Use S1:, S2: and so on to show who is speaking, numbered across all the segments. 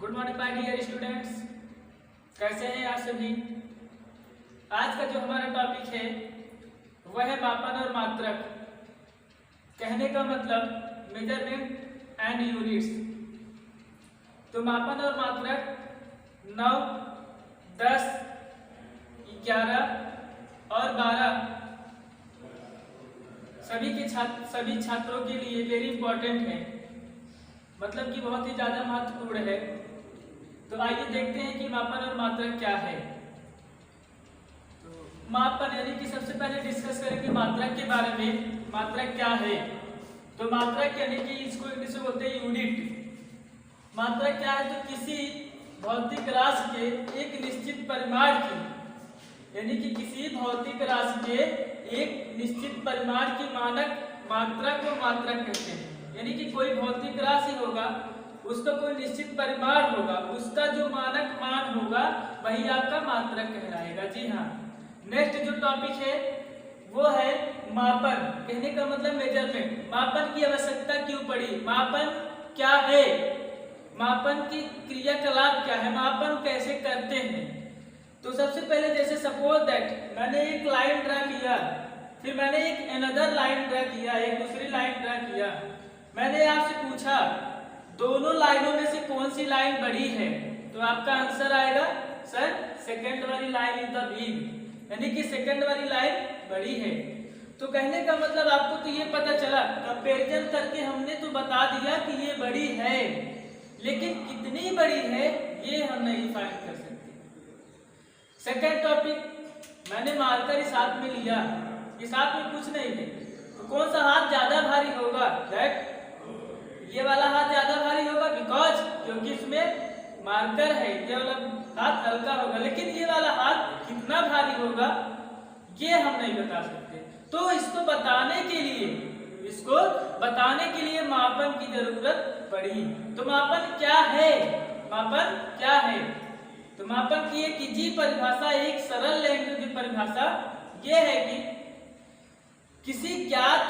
S1: Good morning my dear students, कैसे हैं आप सभी। आज का जो हमारा टॉपिक है वह है मापन और मात्रक। कहने का मतलब मेजरमेंट एंड यूनिट्स। तो मापन और मात्रक 9, 10, 11 और 12 सभी छात्रों के लिए वेरी इंपॉर्टेंट है, मतलब कि बहुत ही ज्यादा महत्वपूर्ण है। तो आइए देखते हैं कि मापन और मात्रक क्या है। तो मापन यानी कि सबसे पहले डिस्कस करेंगे मात्रक के बारे में। मात्रक क्या है? तो मात्रक यानी कि इसको इंग्लिश में बोलते हैं यूनिट। मात्रक क्या है? तो किसी भौतिक राशि के एक निश्चित परिमाण की, यानी कि किसी भौतिक राशि के एक निश्चित परिमाण की मानक मात्रा को मात्रक कहते हैं। यानी कि कोई भौतिक राशि होगा, उसका कोई निश्चित परिमाण होगा, उसका जो मानक मान होगा वही आपका मात्रक कहलाएगा। जी हाँ। नेक्स्ट जो टॉपिक है वो है मापन। कहने का मतलब मेजरमेंट। मापन की आवश्यकता क्यों पड़ी? मापन क्या है? मापन की क्रियाकलाप क्या है? मापन कैसे करते हैं? तो सबसे पहले जैसे सपोज दैट मैंने एक लाइन ड्रा किया, फिर मैंने एक अनदर लाइन ड्रा किया, एक दूसरी लाइन ड्रा किया। मैंने आपसे पूछा दोनों लाइनों में से कौन सी लाइन बड़ी है? तो आपका आंसर आएगा सर सेकंड वाली लाइन इज द बिग, यानी कि सेकंड वाली लाइन बड़ी है। तो कहने का मतलब आपको तो ये पता चला, कंपैरिजन करके हमने तो बता दिया कि ये बड़ी है, लेकिन कितनी बड़ी है ये हम नहीं फाइंड कर सकते। सेकंड टॉपिक मैंने मार्कर इस हाथ में लिया, इस हाथ में कुछ नहीं है, तो कौन सा हाथ ज्यादा भारी होगा? दैट ये वाला हाथ ज्यादा भारी होगा, बिकॉज क्योंकि इसमें मार्कर है। ये वाला हाथ हल्का होगा, लेकिन ये वाला हाथ कितना भारी होगा ये हम नहीं बता सकते। तो इसको बताने के लिए मापन की जरूरत पड़ी। तो मापन क्या है? मापन क्या है? तो मापन की एक इजी परिभाषा, एक सरल लैंग्वेज परिभाषा ये है कि किसी ज्ञात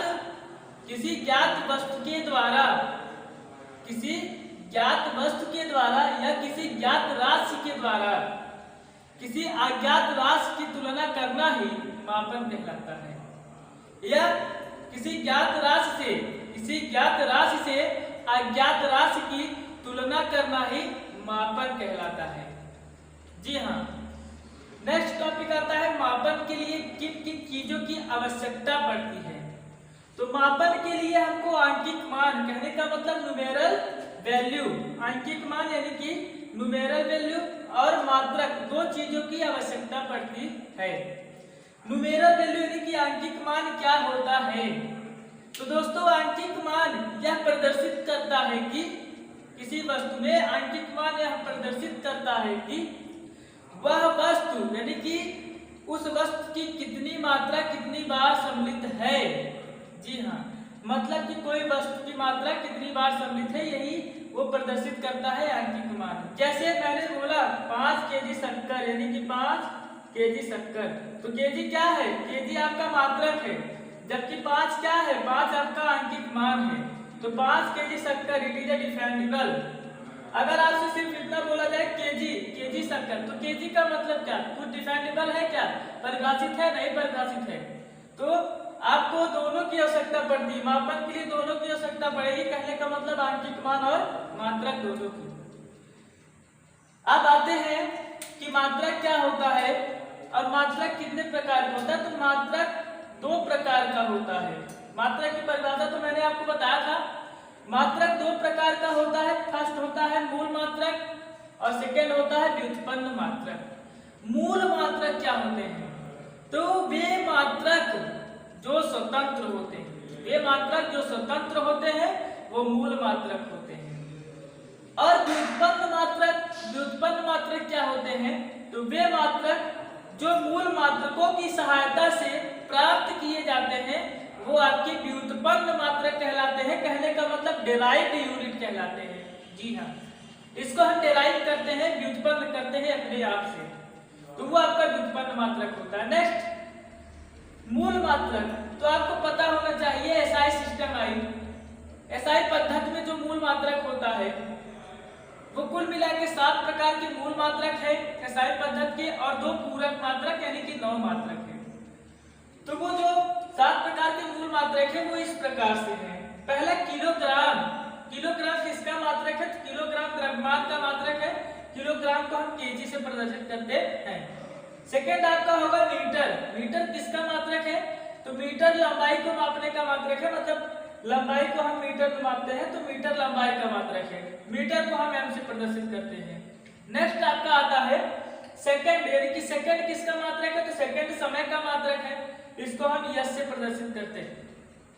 S1: वस्तु के द्वारा या किसी ज्ञात राशि के द्वारा किसी अज्ञात राशि की तुलना करना ही मापन कहलाता है। या किसी ज्ञात राशि से अज्ञात राशि की तुलना करना ही मापन कहलाता है। जी हाँ। नेक्स्ट टॉपिक आता है मापन के लिए किन किन चीजों की आवश्यकता पड़ती है। तो मापन के लिए हमको आंकिक मान, कहने का मतलब न्यूमेरल वैल्यू, आंकिक मान यानी कि न्यूमेरल वैल्यू और मात्रक, दो चीजों की आवश्यकता पड़ती है। न्यूमेरल वैल्यू यानी कि आंकिक मान क्या होता है? तो दोस्तों आंकिक मान यह प्रदर्शित करता है कि किसी वस्तु में आंकिक मान यह प्रदर्शित करता है कि वह वस्तु यानी कि उस वस्तु की कितनी मात्रा कितनी बार सम्मिलित है। जी हाँ, मतलब कि कोई वस्तु की मात्रा कितनी बार सम्मिलित है, यही वो प्रदर्शित करता है आंकिक मान। जैसे मैंने बोला 5 केजी शक्कर, यानी कि 5 केजी शक्कर, तो केजी क्या है? केजी आपका मात्रक है, जबकि 5 क्या है? 5 आपका आंकिक मान है। तो 5 केजी शक्कर इट इज अ डिफाइनेबल। अगर आपसे सिर्फ इतना बोला जाए केजी शक्कर, तो केजी का मतलब क्या? कुछ डिफाइनेबल है क्या? परिभाषित है? नहीं परिभाषित है। तो आपको दोनों की आवश्यकता पड़ती है, मापन के लिए दोनों की आवश्यकता पड़ेगी। कहने का मतलब आंकिक मान और मात्रक दोनों की। अब आते हैं कि मात्रक क्या होता है और मात्रक कितने प्रकार का होता है। तो मात्रक 2 प्रकार का होता है। मात्रक की परिभाषा तो मैंने आपको बताया था। मात्रक 2 प्रकार का होता है। फर्स्ट होता है मूल मात्रक और सेकेंड होता है व्युत्पन्न मात्रक। मूल मात्रक क्या होते हैं? तो वे मात्रक जो स्वतंत्र होते हैं, वे मात्रक जो स्वतंत्र होते हैं वो मूल मात्रक होते हैं। और व्युत्पन्न मात्रक क्या होते हैं? तो वे मात्रक जो मूल मात्रकों की सहायता से प्राप्त किए जाते हैं वो आपके व्युत्पन्न मात्रक कहलाते हैं। कहने का मतलब डेराइव्ड यूनिट कहलाते हैं। जी हाँ, इसको हम डेराइव करते हैं, व्युत्पन्न करते हैं अपने आप से, तो वो आपका व्युत्पन्न मात्रक होता है। नेक्स्ट मूल मात्रक, तो आपको पता होना चाहिए एसआई सिस्टम आई, एसआई पद्धति में जो मूल मात्रक होता है वो कुल कुल मिला के 7 प्रकार के मूल मात्रक है एसआई पद्धति के और 2 पूरक मात्रक यानी कि 9 मात्रक है। तो वो जो 7 प्रकार के मूल मात्रक है वो इस प्रकार से है। पहला किलोग्राम, किलोग्राम किसका मात्रक है? तो किलोग्राम द्रव्यमान का मात्रक है। किलोग्राम को हम केजी से प्रदर्शित करते हैं। सेकेंड आपका होगा मीटर, मीटर किसका मात्रक है? तो मीटर लंबाई को मापने का मात्रक है, मतलब लंबाई को हम मीटर में मापते हैं तो मीटर लंबाई का मात्रक है। मीटर को हम एम से प्रदर्शित करते हैं। नेक्स्ट आपका आता है सेकंड, यानी कि सेकंड किसका मात्रक है? तो सेकंड समय का मात्रक है, इसको हम यस से प्रदर्शित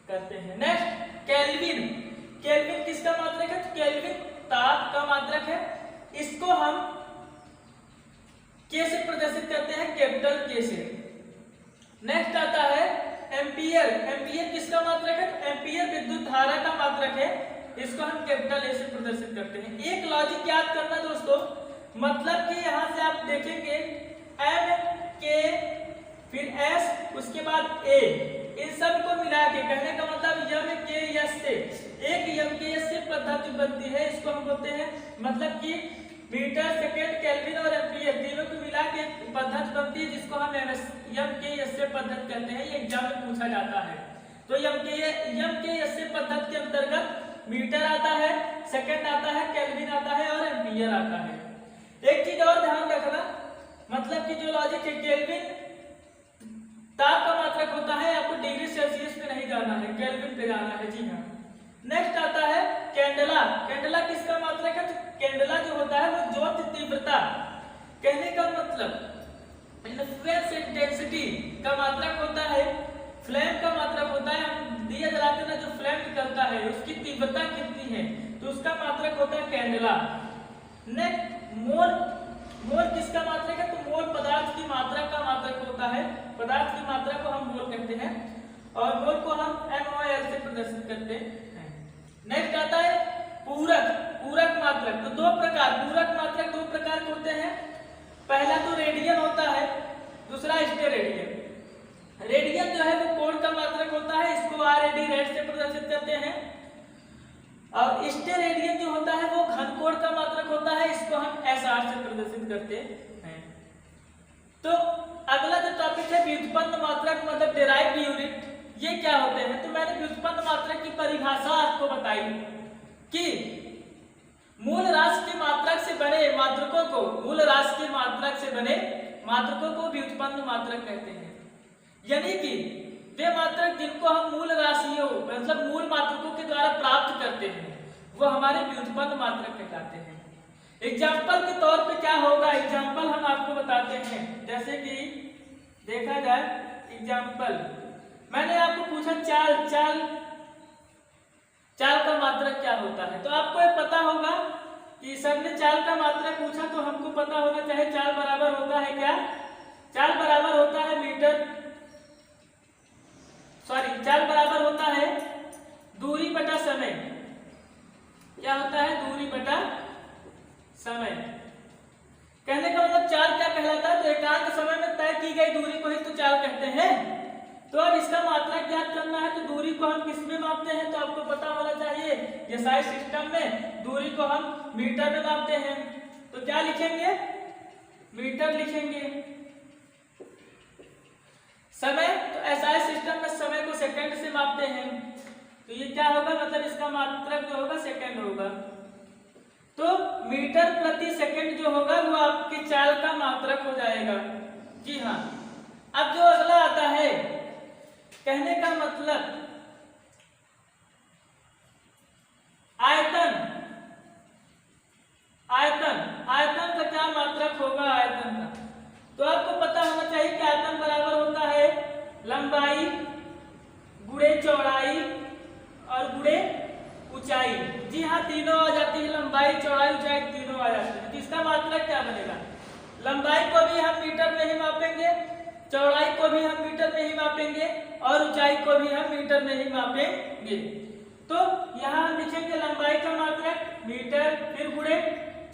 S1: करते हैं। नेक्स्ट केल्विन, केल्विन किसका मात्रक है? तो केल्विन ताप का मात्रक है, इसको हम के से प्रदर्शित करते हैं, कैपिटल के से। नेक्स्ट आता है एम्पियर, एम्पियर किसका मात्रक है? तो एम्पियर विद्युत धारा का मात्रक है, इसको हम कैपिटल ए से प्रदर्शित करते हैं। एक लॉजिक याद करना दोस्तों, मतलब कि यहाँ से आप देखेंगे एम के फिर एस उसके बाद ए, इन सब को मिला के कहने का मतलब यम के एस से एक यम के एस से पद्धति बनती है, इसको हम बोलते हैं मतलब कि मीटर सेकेंड केल्विन और एम्पियर तीनों को मिला के पद्धति बनती है, जिसको हम यम के एस से पद्धति कहते हैं। ये एग्जाम में पूछा जाता है। तो यम के एस से पद्धति के अंतर्गत मीटर आता है, सेकेंड आता है, केल्विन आता है और एम्पियर आता है। एक चीज और ध्यान रखना, मतलब कि जो लॉजिक है केल्विन ताप का मात्रक होता है, आपको डिग्री सेल्सियस पे नहीं जाना है, केल्विन पे जाना है। जी हाँ। नेक्स्ट आता है कैंडला, कैंडला किसका मात्रक है? तो कैंडला जो होता है वो ज्योति तीव्रता, कहने का मतलब इन्फ्लुएंस इंटेंसिटी का मात्रक होता है, फ्लेम का मात्रक होता है। हम दिया जलाते ना जो फ्लेम निकलता है उसकी तीव्रता कितनी है, तो उसका मात्रक होता है कैंडला। नेक्स्ट मोल, मोल किसका मात्रक है? तो मोल पदार्थ की मात्रा का मात्रक होता है, पदार्थ की मात्रा को हम मोल कहते हैं और मोल को हम MOL से प्रदर्शित करते हैं। नेक्स्ट आता है पूरक, पूरक मात्रक। तो 2 प्रकार पूरक मात्रक 2 प्रकार के होते हैं। पहला तो रेडियन होता है, दूसरा स्टेरेडियन। रेडियन जो है वो कोण का मात्रक होता है, इसको RAD रेड से प्रदर्शित करते हैं। और स्टेरेडियन जो होता है वो घनकोण का मात्रक होता है, इसको हम SR से प्रदर्शित करते हैं। तो अगला जो टॉपिक है व्युत्पन्न मात्रक मतलब डेराइव्ड यूनिट, ये क्या होते हैं? तो मैंने व्युत्पन्न मात्रक की परिभाषा आपको बताई कि मूल राशि के मात्रक से बने मात्रकों को, मूल राशि के मात्रक से बने मात्रकों को व्युत्पन्न मात्रक कहते हैं। यानी कि वे मात्रक जिनको हम मूल राशियों मतलब मूल मात्रकों के द्वारा प्राप्त करते हैं वो हमारे व्युत्पन्न मात्रक कहलाते हैं। एग्जाम्पल के तौर पे क्या होगा, एग्जाम्पल हम आपको बताते हैं। जैसे कि देखा जाए एग्जाम्पल, मैंने आपको पूछा चाल, चाल चाल का मात्रक क्या होता है, तो आपको ये पता होगा कि सर ने चाल का मात्रक पूछा तो हमको पता होना चाहिए चाल बराबर होता है क्या? चाल बराबर होता है मीटर, सॉरी चाल बराबर होता है दूरी बटा समय। क्या होता है? दूरी बटा समय। कहने का मतलब चाल क्या कहलाता है? तो एकांक समय में तय की गई दूरी को ही तो चाल कहते हैं। तो अब इसका मात्रक ज्ञात करना है तो दूरी को हम किस में मापते हैं? तो आपको पता होना चाहिए एसआई सिस्टम में दूरी को हम मीटर में मापते हैं। तो क्या लिखेंगे? मीटर लिखेंगे। समय, तो एसआई सिस्टम में समय को सेकंड से मापते हैं, तो ये क्या होगा? मतलब इसका मात्रक जो होगा सेकंड होगा। तो मीटर प्रति सेकंड जो होगा वो आपके चाल का मात्रक हो जाएगा। जी हाँ। अब जो अगला आता है, कहने का मतलब आयतन, आयतन, आयतन का क्या मात्रक होगा? आयतन का तो आपको पता होना चाहिए कि आयतन बराबर होता है लंबाई गुणे चौड़ाई और गुणे ऊंचाई। जी हाँ, तीनों आ जाती है, लंबाई चौड़ाई ऊंचाई तीनों आ जाती है। तो इसका मात्रक क्या बनेगा? लंबाई को भी हम मीटर में ही मापेंगे, चौड़ाई को भी हम मीटर में ही मापेंगे और ऊंचाई को भी हम मीटर में ही मापेंगे। तो यहाँ हम लिखेंगे लंबाई का मात्रक मीटर फिर गुणे,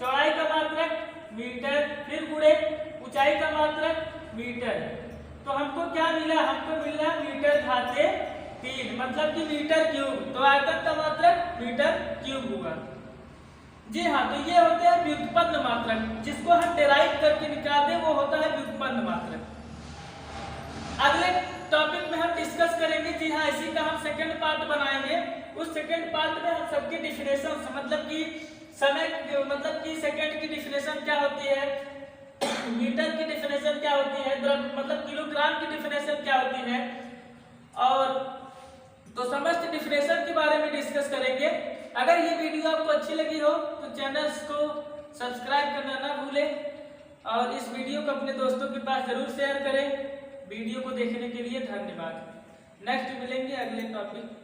S1: चौड़ाई का मात्रक मीटर फिर गुणे, ऊंचाई का मात्रक मीटर। तो हमको क्या मिला? हमको मिला मीटर घाते 3, मतलब कि मीटर क्यूब। तो आयतन का मात्रक मीटर क्यूब होगा। जी हाँ, तो ये होते हैं व्युत्पन्न मात्रक, जिसको हम डेराइव करके निकाल दें वो होता है व्युत्पन्न मात्रक। अगले टॉपिक में हम डिस्कस करेंगे, जी हाँ, इसी का हम सेकंड पार्ट बनाएंगे। उस सेकंड पार्ट में हम सबकी डिफिनेशन, मतलब कि समय, मतलब कि सेकंड की डिफिनेशन क्या होती है, मीटर की डिफिनेशन क्या होती है, मतलब किलोग्राम की डिफिनेशन क्या होती है, और तो समस्त डिफिनेशन के बारे में डिस्कस करेंगे। अगर ये वीडियो आपको अच्छी लगी हो तो चैनल को सब्सक्राइब करना ना भूलें, और इस वीडियो को अपने दोस्तों के पास जरूर शेयर करें। वीडियो को देखने के लिए धन्यवाद। नेक्स्ट मिलेंगे अगले टॉपिक।